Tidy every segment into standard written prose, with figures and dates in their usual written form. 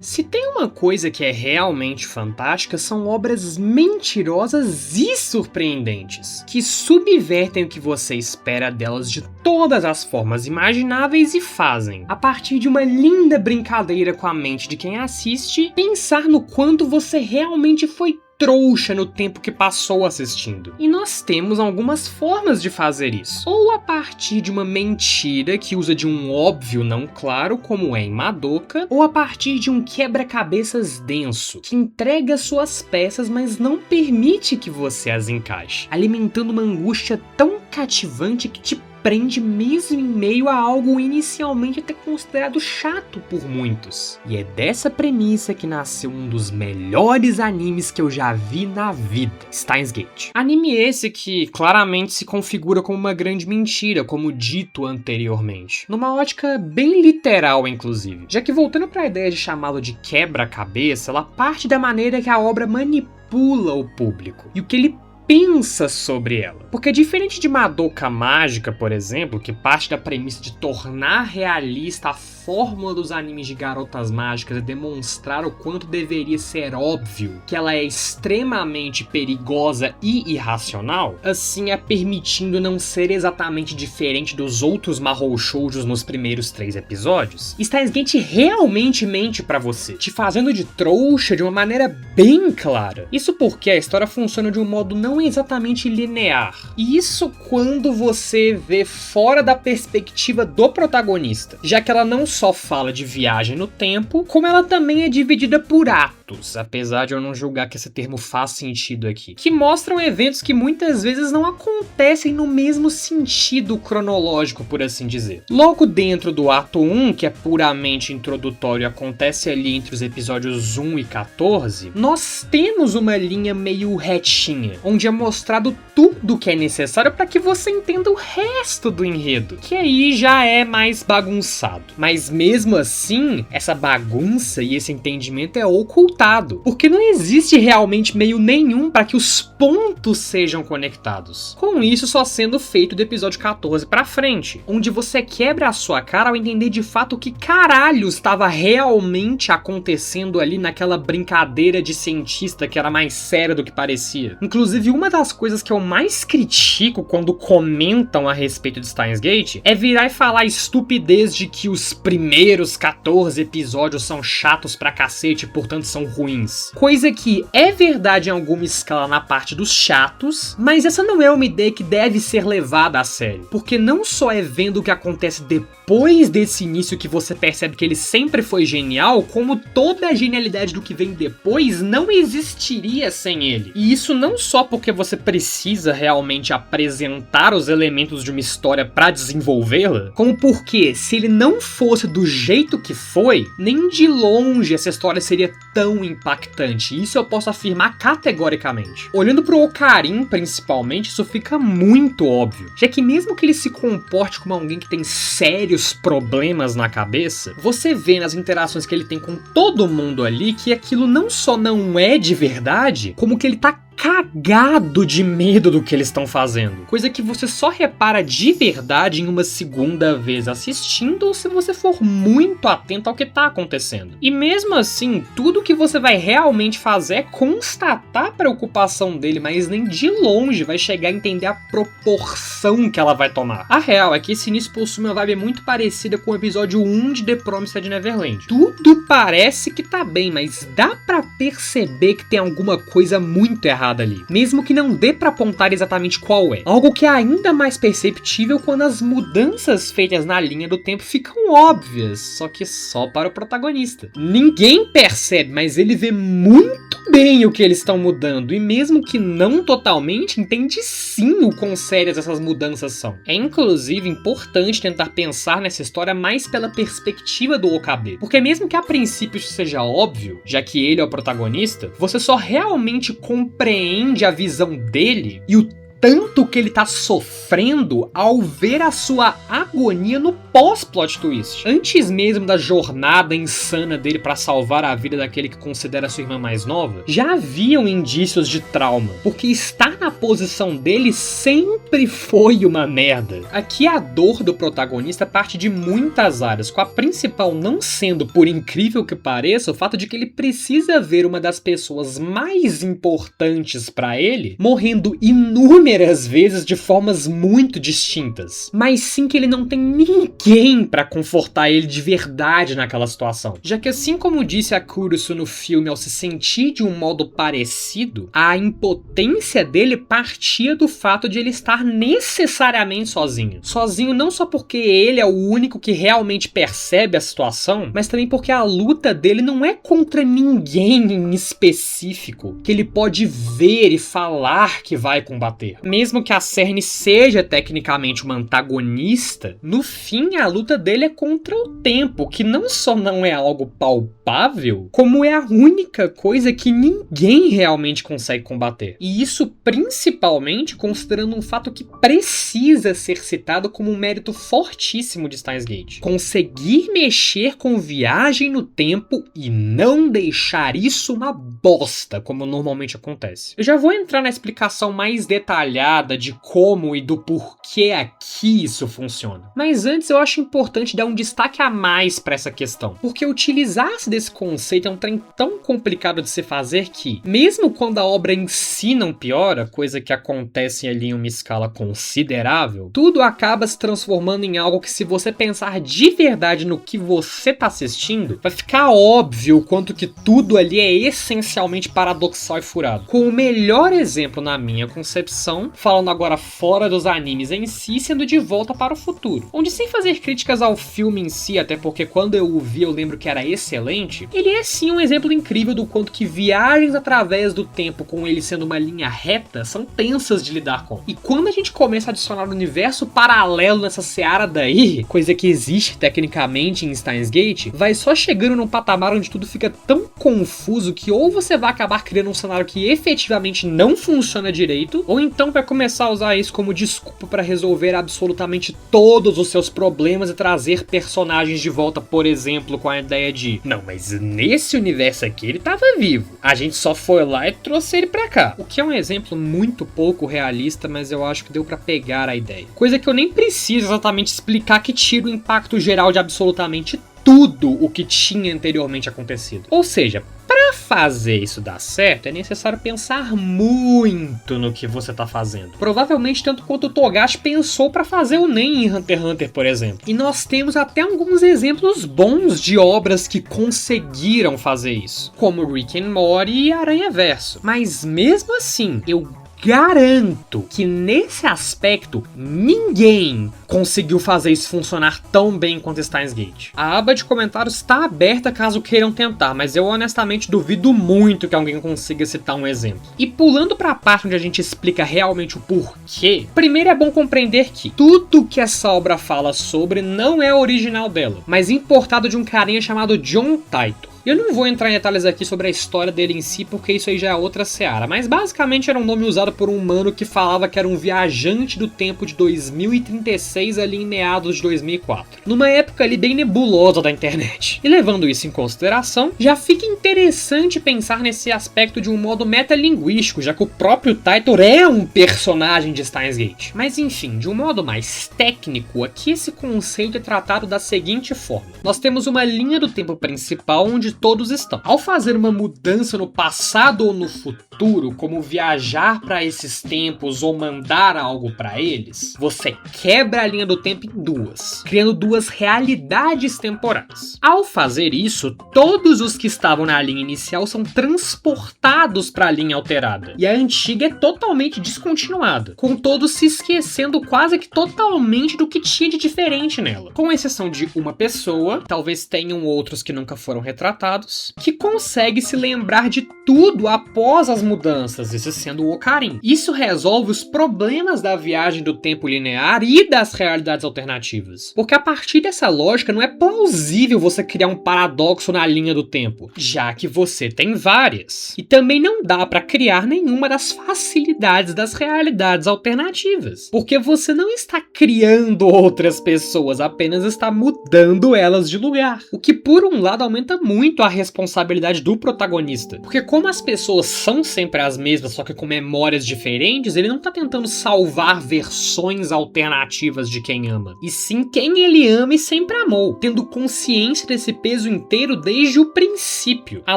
Se tem uma coisa que é realmente fantástica, são obras mentirosas e surpreendentes, que subvertem o que você espera delas de todas as formas imagináveis e fazem, a partir de uma linda brincadeira com a mente de quem assiste, pensar no quanto você realmente foi trouxa no tempo que passou assistindo. E nós temos algumas formas de fazer isso. Ou a partir de uma mentira que usa de um óbvio não claro, como é em Madoka, ou a partir de um quebra-cabeças denso, que entrega suas peças, mas não permite que você as encaixe, alimentando uma angústia tão cativante que te prende mesmo em meio a algo inicialmente até considerado chato por muitos. E é dessa premissa que nasceu um dos melhores animes que eu já vi na vida, Steins Gate. Anime esse que claramente se configura como uma grande mentira, como dito anteriormente, numa ótica bem literal inclusive, já que voltando para a ideia de chamá-lo de quebra-cabeça, ela parte da maneira que a obra manipula o público e o que ele pensa sobre ela. Porque diferente de Madoka Mágica, por exemplo, que parte da premissa de tornar realista a fórmula dos animes de garotas mágicas e demonstrar o quanto deveria ser óbvio que ela é extremamente perigosa e irracional, assim a permitindo não ser exatamente diferente dos outros Mahou Shoujos nos primeiros 3 episódios, Steins Gate realmente mente pra você, te fazendo de trouxa de uma maneira bem clara. Isso porque a história funciona de um modo não exatamente linear. E isso quando você vê fora da perspectiva do protagonista, já que ela não só fala de viagem no tempo, como ela também é dividida por atos, apesar de eu não julgar que esse termo faz sentido aqui, que mostram eventos que muitas vezes não acontecem no mesmo sentido cronológico, por assim dizer. Logo dentro do ato 1, que é puramente introdutório e acontece ali entre os episódios 1 e 14, nós temos uma linha meio retinha, onde é mostrado tudo que é necessário para que você entenda o resto do enredo, que aí já é mais bagunçado. Mas mesmo assim, essa bagunça e esse entendimento é ocultado, porque não existe realmente meio nenhum para que os pontos sejam conectados. Com isso só sendo feito do episódio 14 pra frente, onde você quebra a sua cara ao entender de fato o que caralhos estava realmente acontecendo ali naquela brincadeira de cientista que era mais séria do que parecia. Inclusive, uma das coisas que eu mais critico quando comentam a respeito de Steins Gate é virar e falar a estupidez de que os primeiros 14 episódios são chatos pra cacete e portanto são ruins. Coisa que é verdade em alguma escala na parte dos chatos, mas essa não é uma ideia que deve ser levada a sério, porque não só é vendo o que acontece depois desse início que você percebe que ele sempre foi genial, como toda a genialidade do que vem depois não existiria sem ele. E isso não só porque você precisa realmente apresentar os elementos de uma história pra desenvolvê-la, como porque se ele não fosse do jeito que foi, nem de longe essa história seria tão impactante. Isso eu posso afirmar categoricamente. Olhando pro Ocarin, principalmente, isso fica muito óbvio, já que mesmo que ele se comporte como alguém que tem sérios problemas na cabeça, você vê nas interações que ele tem com todo mundo ali que aquilo não só não é de verdade, como que ele tá cagado de medo do que eles estão fazendo. Coisa que você só repara de verdade em uma segunda vez assistindo ou se você for muito atento ao que tá acontecendo. E mesmo assim, tudo que você vai realmente fazer é constatar a preocupação dele, mas nem de longe vai chegar a entender a proporção que ela vai tomar. A real é que esse início possui uma vibe muito parecida com o episódio 1 de The Promised Neverland. Tudo parece que tá bem, mas dá pra perceber que tem alguma coisa muito errada ali, mesmo que não dê pra apontar exatamente qual é. Algo que é ainda mais perceptível quando as mudanças feitas na linha do tempo ficam óbvias, só que só para o protagonista. Ninguém percebe, mas ele vê muito bem o que eles estão mudando, e mesmo que não totalmente, entende sim o quão sérias essas mudanças são. É inclusive importante tentar pensar nessa história mais pela perspectiva do Okabe, porque mesmo que a princípio isso seja óbvio, já que ele é o protagonista, você só realmente compreende a visão dele e o tanto que ele tá sofrendo ao ver a sua agonia no pós-plot twist. Antes mesmo da jornada insana dele pra salvar a vida daquele que considera sua irmã mais nova, já haviam indícios de trauma, porque estar na posição dele sempre foi uma merda. Aqui a dor do protagonista parte de muitas áreas, com a principal não sendo, por incrível que pareça, o fato de que ele precisa ver uma das pessoas mais importantes pra ele morrendo inúmeras vezes de formas muito distintas, mas sim que ele não tem ninguém pra confortar ele de verdade naquela situação, já que assim como disse a Kurusu no filme ao se sentir de um modo parecido, a impotência dele partia do fato de ele estar necessariamente sozinho não só porque ele é o único que realmente percebe a situação, mas também porque a luta dele não é contra ninguém em específico que ele pode ver e falar que vai combater. Mesmo que a Cerny seja tecnicamente uma antagonista, no fim a luta dele é contra o tempo, que não só não é algo palpável, como é a única coisa que ninguém realmente consegue combater. E isso principalmente considerando um fato que precisa ser citado como um mérito fortíssimo de Steins Gate: conseguir mexer com viagem no tempo e não deixar isso uma bosta, como normalmente acontece. Eu já vou entrar na explicação mais detalhada de como e do porquê aqui isso funciona. Mas antes eu acho importante dar um destaque a mais para essa questão, porque utilizar-se desse conceito é um trem tão complicado de se fazer que, mesmo quando a obra em si não piora, coisa que acontece ali em uma escala considerável, tudo acaba se transformando em algo que, se você pensar de verdade no que você tá assistindo, vai ficar óbvio o quanto que tudo ali é essencialmente paradoxal e furado. Com o melhor exemplo na minha concepção, falando agora fora dos animes em si, sendo De Volta para o Futuro, onde, sem fazer críticas ao filme em si, até porque quando eu o vi eu lembro que era excelente, ele é sim um exemplo incrível do quanto que viagens através do tempo, com ele sendo uma linha reta, são tensas de lidar com. E quando a gente começa a adicionar o universo paralelo nessa seara daí, coisa que existe tecnicamente em Steins Gate, vai só chegando num patamar onde tudo fica tão confuso que ou você vai acabar criando um cenário que efetivamente não funciona direito, ou então vai começar a usar isso como desculpa para resolver absolutamente todos os seus problemas e trazer personagens de volta, por exemplo, com a ideia de: não, mas nesse universo aqui ele tava vivo, a gente só foi lá e trouxe ele pra cá. O que é um exemplo muito pouco realista, mas eu acho que deu pra pegar a ideia. Coisa que eu nem preciso exatamente explicar, que tira o impacto geral de absolutamente tudo o que tinha anteriormente acontecido. Ou seja, para fazer isso dar certo, é necessário pensar muito no que você tá fazendo. Provavelmente tanto quanto o Togashi pensou para fazer o Nen em Hunter x Hunter, por exemplo. E nós temos até alguns exemplos bons de obras que conseguiram fazer isso, como Rick and Morty e Aranha Verso. Mas mesmo assim, eu garanto que nesse aspecto ninguém conseguiu fazer isso funcionar tão bem quanto Steins Gate. A aba de comentários está aberta caso queiram tentar, mas eu honestamente duvido muito que alguém consiga citar um exemplo. E pulando para a parte onde a gente explica realmente o porquê, primeiro é bom compreender que tudo que essa obra fala sobre não é original dela, mas importado de um carinha chamado John Titor. Eu não vou entrar em detalhes aqui sobre a história dele em si, porque isso aí já é outra seara, mas basicamente era um nome usado por um humano que falava que era um viajante do tempo de 2036 ali em meados de 2004, numa época ali bem nebulosa da internet. E levando isso em consideração, já fica interessante pensar nesse aspecto de um modo metalinguístico, já que o próprio Titor é um personagem de Steins Gate. Mas enfim, de um modo mais técnico, aqui esse conceito é tratado da seguinte forma: nós temos uma linha do tempo principal onde todos estão. Ao fazer uma mudança no passado ou no futuro, como viajar para esses tempos ou mandar algo para eles, você quebra a linha do tempo em duas, criando duas realidades temporais. Ao fazer isso, todos os que estavam na linha inicial são transportados para a linha alterada, e a antiga é totalmente descontinuada, com todos se esquecendo quase que totalmente do que tinha de diferente nela. Com exceção de uma pessoa, talvez tenham outros que nunca foram retratados, matados, que consegue se lembrar de tudo após as mudanças, esse sendo o Ocarim. Isso resolve os problemas da viagem do tempo linear e das realidades alternativas. Porque a partir dessa lógica não é plausível você criar um paradoxo na linha do tempo, já que você tem várias. E também não dá para criar nenhuma das facilidades das realidades alternativas, porque você não está criando outras pessoas, apenas está mudando elas de lugar. O que por um lado aumenta muito a responsabilidade do protagonista, porque como as pessoas são sempre as mesmas, só que com memórias diferentes, ele não tá tentando salvar versões alternativas de quem ama, e sim quem ele ama e sempre amou, tendo consciência desse peso inteiro desde o princípio. A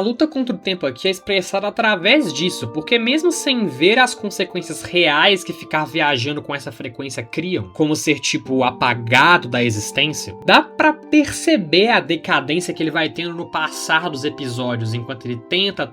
luta contra o tempo aqui é expressada através disso, porque mesmo sem ver as consequências reais que ficar viajando com essa frequência criam, como ser tipo apagado da existência, dá pra perceber a decadência que ele vai tendo no passar dos episódios, enquanto ele tenta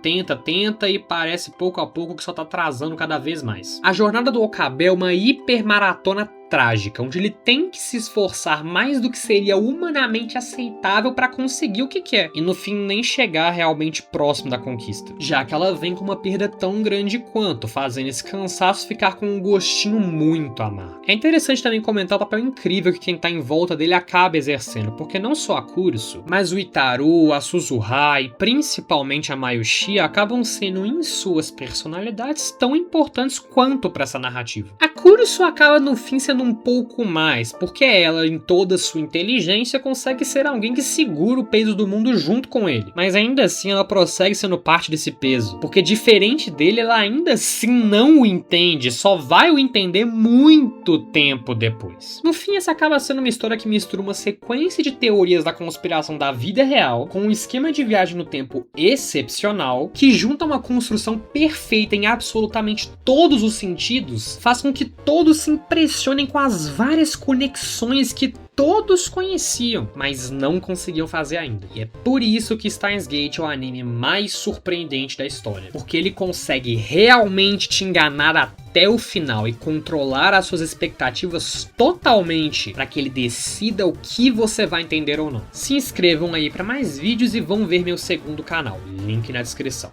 e parece pouco a pouco que só tá atrasando cada vez mais. A jornada do Okabe é uma hipermaratona trágica, onde ele tem que se esforçar mais do que seria humanamente aceitável para conseguir o que quer, e no fim nem chegar realmente próximo da conquista, já que ela vem com uma perda tão grande quanto, fazendo esse cansaço ficar com um gostinho muito amargo. É interessante também comentar o papel incrível que quem tá em volta dele acaba exercendo, porque não só a Kurusu, mas o Itaru, a Suzuha e principalmente a Mayushi acabam sendo em suas personalidades tão importantes quanto para essa narrativa. A Kurusu acaba no fim sendo um pouco mais, porque ela, em toda sua inteligência, consegue ser alguém que segura o peso do mundo junto com ele. Mas ainda assim ela prossegue sendo parte desse peso, porque diferente dele, ela ainda assim não o entende, só vai o entender muito tempo depois. No fim, essa acaba sendo uma história que mistura uma sequência de teorias da conspiração da vida real com um esquema de viagem no tempo excepcional, que junta uma construção perfeita em absolutamente todos os sentidos, faz com que todos se impressionem com as várias conexões que todos conheciam, mas não conseguiam fazer ainda. E é por isso que Steins Gate é o anime mais surpreendente da história, porque ele consegue realmente te enganar até o final e controlar as suas expectativas totalmente para que ele decida o que você vai entender ou não. Se inscrevam aí para mais vídeos e vão ver meu segundo canal, link na descrição.